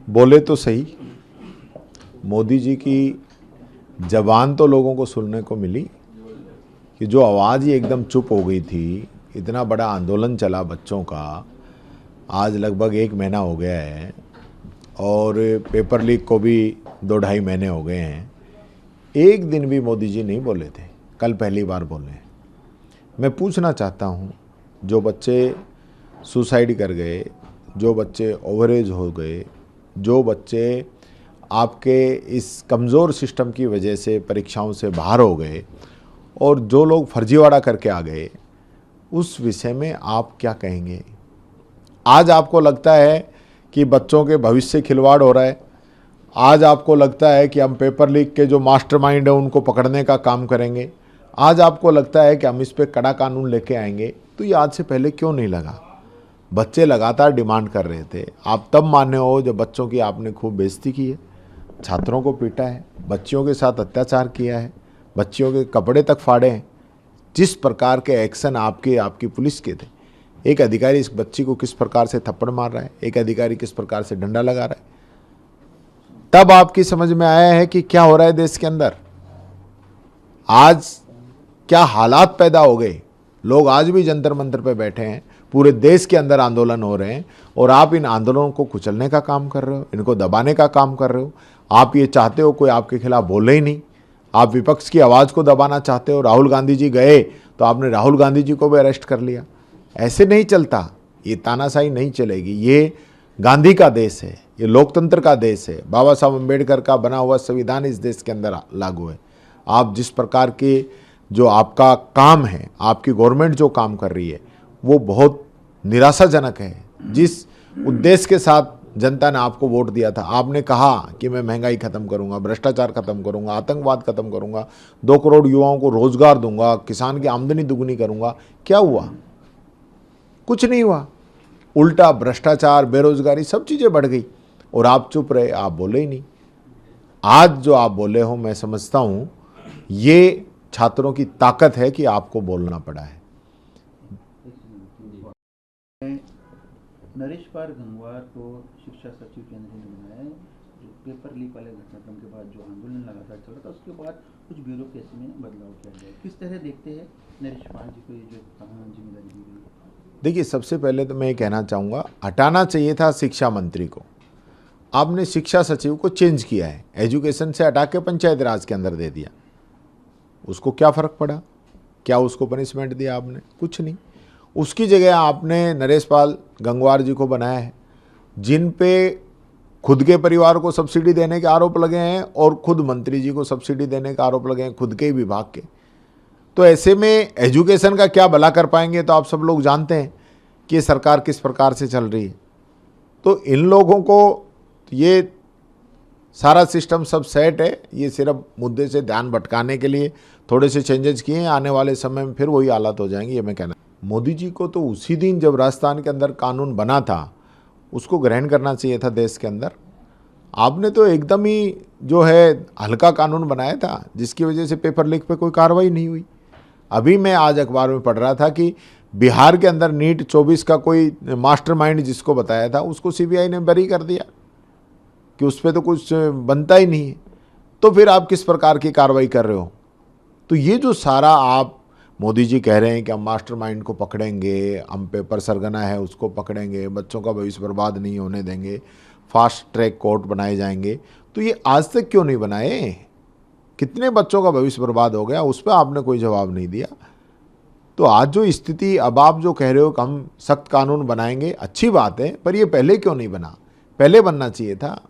बोले तो सही, मोदी जी की जबान तो लोगों को सुनने को मिली कि जो आवाज़ ही एकदम चुप हो गई थी, इतना बड़ा आंदोलन चला बच्चों का, आज लगभग 1 महीना हो गया है और पेपर लीक को भी 2-2.5 महीने हो गए हैं। एक दिन भी मोदी जी नहीं बोले थे, कल पहली बार बोले। मैं पूछना चाहता हूँ, जो बच्चे सुसाइड कर गए, जो बच्चे ओवरेज हो गए, जो बच्चे आपके इस कमज़ोर सिस्टम की वजह से परीक्षाओं से बाहर हो गए और जो लोग फर्जीवाड़ा करके आ गए, उस विषय में आप क्या कहेंगे? आज आपको लगता है कि बच्चों के भविष्य से खिलवाड़ हो रहा है, आज आपको लगता है कि हम पेपर लीक के जो मास्टरमाइंड है उनको पकड़ने का काम करेंगे, आज आपको लगता है कि हम इस पे कड़ा कानून लेके आएंगे, तो ये आज से पहले क्यों नहीं लगा? बच्चे लगातार डिमांड कर रहे थे। आप तब माने हो जब बच्चों की आपने खूब बेइज्जती की है, छात्रों को पीटा है, बच्चियों के साथ अत्याचार किया है, बच्चियों के कपड़े तक फाड़े हैं। जिस प्रकार के एक्शन आपकी पुलिस के थे, एक अधिकारी इस बच्ची को किस प्रकार से थप्पड़ मार रहा है, एक अधिकारी किस प्रकार से डंडा लगा रहा है, तब आपकी समझ में आया है कि क्या हो रहा है देश के अंदर। आज क्या हालात पैदा हो गए, लोग आज भी जंतर मंतर पे बैठे हैं, पूरे देश के अंदर आंदोलन हो रहे हैं और आप इन आंदोलनों को कुचलने का काम कर रहे हो, इनको दबाने का काम कर रहे हो। आप ये चाहते हो कोई आपके खिलाफ बोले ही नहीं, आप विपक्ष की आवाज़ को दबाना चाहते हो। राहुल गांधी जी गए तो आपने राहुल गांधी जी को भी अरेस्ट कर लिया। ऐसे नहीं चलता, ये तानाशाही नहीं चलेगी। ये गांधी का देश है, ये लोकतंत्र का देश है, बाबा साहब अम्बेडकर का बना हुआ संविधान इस देश के अंदर लागू है। आप जिस प्रकार के जो आपका काम है, आपकी गवर्नमेंट जो काम कर रही है, वो बहुत निराशाजनक है। जिस उद्देश्य के साथ जनता ने आपको वोट दिया था, आपने कहा कि मैं महंगाई खत्म करूंगा, भ्रष्टाचार खत्म करूंगा, आतंकवाद खत्म करूंगा, 2 करोड़ युवाओं को रोजगार दूंगा, किसान की आमदनी दुगनी करूंगा, क्या हुआ? कुछ नहीं हुआ। उल्टा भ्रष्टाचार, बेरोजगारी, सब चीजें बढ़ गई और आप चुप रहे, आप बोले ही नहीं। आज जो आप बोले हो, मैं समझता हूं ये छात्रों की ताकत है कि आपको बोलना पड़ा है। नरेश पाल गंगवार को शिक्षा सचिव केंद्र ने बनाया है। जो पेपर लीक वाले घटनाक्रम के बाद जो आंदोलन लगातार चल रहा था, उसके बाद कुछ ब्यूरोक्रेसी में बदलाव किया गया। किस तरह देखते हैं नरेश पाल जी को ये जो जिम्मेदारी दी गई? देखिए, सबसे पहले तो मैं ये कहना चाहूँगा, हटाना चाहिए था शिक्षा मंत्री को। आपने शिक्षा सचिव को चेंज किया है, एजुकेशन से हटा के पंचायत राज के अंदर दे दिया। उसको क्या फ़र्क पड़ा? क्या उसको पनिशमेंट दिया आपने? कुछ नहीं। उसकी जगह आपने नरेश पाल गंगवार जी को बनाया है, जिन पे खुद के परिवार को सब्सिडी देने के आरोप लगे हैं और खुद मंत्री जी को सब्सिडी देने का आरोप लगे हैं, खुद के ही विभाग के। तो ऐसे में एजुकेशन का क्या भला कर पाएंगे? तो आप सब लोग जानते हैं कि सरकार किस प्रकार से चल रही है। तो इन लोगों को ये सारा सिस्टम सब सेट है, ये सिर्फ मुद्दे से ध्यान भटकाने के लिए थोड़े से चेंजेस किए हैं। आने वाले समय में फिर वही हालात हो जाएंगे, ये मैं कहना। मोदी जी को तो उसी दिन जब राजस्थान के अंदर कानून बना था, उसको ग्रहण करना चाहिए था देश के अंदर। आपने तो एकदम ही जो है हल्का कानून बनाया था, जिसकी वजह से पेपर लीक पे कोई कार्रवाई नहीं हुई। अभी मैं आज अखबार में पढ़ रहा था कि बिहार के अंदर नीट 24 का कोई मास्टरमाइंड जिसको बताया था, उसको सीबीआई ने बरी कर दिया कि उस पर तो कुछ बनता ही नहीं है। तो फिर आप किस प्रकार की कार्रवाई कर रहे हो? तो ये जो सारा आप मोदी जी कह रहे हैं कि हम मास्टरमाइंड को पकड़ेंगे, हम पेपर सरगना है उसको पकड़ेंगे, बच्चों का भविष्य बर्बाद नहीं होने देंगे, फास्ट ट्रैक कोर्ट बनाए जाएंगे, तो ये आज तक क्यों नहीं बनाए? कितने बच्चों का भविष्य बर्बाद हो गया, उस पर आपने कोई जवाब नहीं दिया। तो आज जो स्थिति, अब आप जो कह रहे हो कि हम सख्त कानून बनाएंगे, अच्छी बात है, पर ये पहले क्यों नहीं बना? पहले बनना चाहिए था।